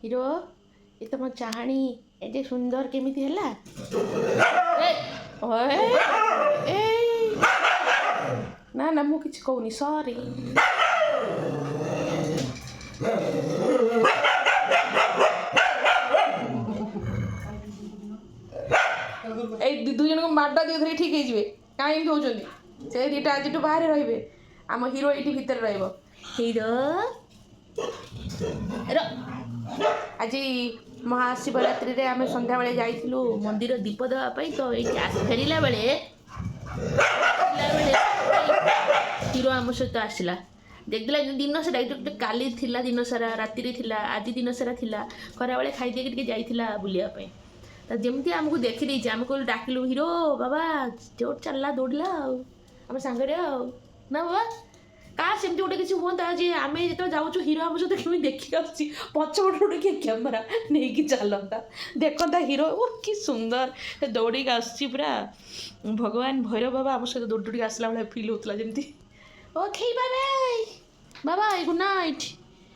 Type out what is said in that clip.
Hero ଏ ତମ ଚାହାଣୀ ଏତେ ସୁନ୍ଦର କେମିତି ହେଲା? ନା ନା ମୁଁ କିଛି କହୁନି, ସରି। ଏଇ ଦୁଇ ଜଣଙ୍କୁ ମାଡ଼ ଦିଅ ଧରି ଠିକ୍ ହେଇଯିବେ। କାହିଁ ଏମିତି ହେଉଛନ୍ତି? ସେ ଦୁଇଟା ଆଜିଠୁ ବାହାରେ ରହିବେ, ଆମ ହିରୋ ଏଇଠି ଭିତରେ ରହିବ। ହିରୋ ଆଜି ମହାଶିବରାତ୍ରିରେ ଆମେ ସନ୍ଧ୍ୟାବେଳେ ଯାଇଥିଲୁ ମନ୍ଦିର ଦୀପ ଦେବା ପାଇଁ। ତ ଏଇଠି ଫେରିଲା ବେଳେ ହିରୋ ଆମ ସହିତ ଆସିଲା। ଦେଖିଲା ଦିନ ସାରା ଏଇଠି କାଲି ଥିଲା, ଦିନ ସାରା ରାତିରେ ଥିଲା, ଆଜି ଦିନ ସାରା ଥିଲା। ଖରାବେଳେ ଖାଇଦେଇକି ଟିକେ ଯାଇଥିଲା ବୁଲିବା ପାଇଁ। ତ ଯେମିତି ଆମକୁ ଦେଖିଦେଇଛି, ଆମେ କହିଲୁ ଡାକିଲୁ ହିରୋ ବାବା, ଯୋଉଠି ଚାଲିଲା ଦୌଡ଼ିଲା ଆଉ ଆମ ସାଙ୍ଗରେ ଆଉ ନା ବାବା। କାହା ସେମିତି ଗୋଟେ କିଛି ହୁଅନ୍ତା ଯେ ଆମେ ଯେତେବେଳେ ଯାଉଛୁ ହିରୋ ଆମ ସହିତ କେମିତି ଦେଖିକି ଆସୁଛି, ପଛପଟୁ ଗୋଟେ କିଏ କ୍ୟାମେରା ନେଇକି ଚାଲନ୍ତା, ଦେଖନ୍ତା ହିରୋ କି ସୁନ୍ଦର ଦୌଡ଼ିକି ଆସୁଛି ପୁରା। ଭଗବାନ ଭୈରବ ବାବା ଆମ ସହିତ ଦୌଡ଼ିକି ଆସିଲା ଭଳିଆ ଫିଲ୍ ହେଉଥିଲା ଯେମିତି। Okay bye bye, good night.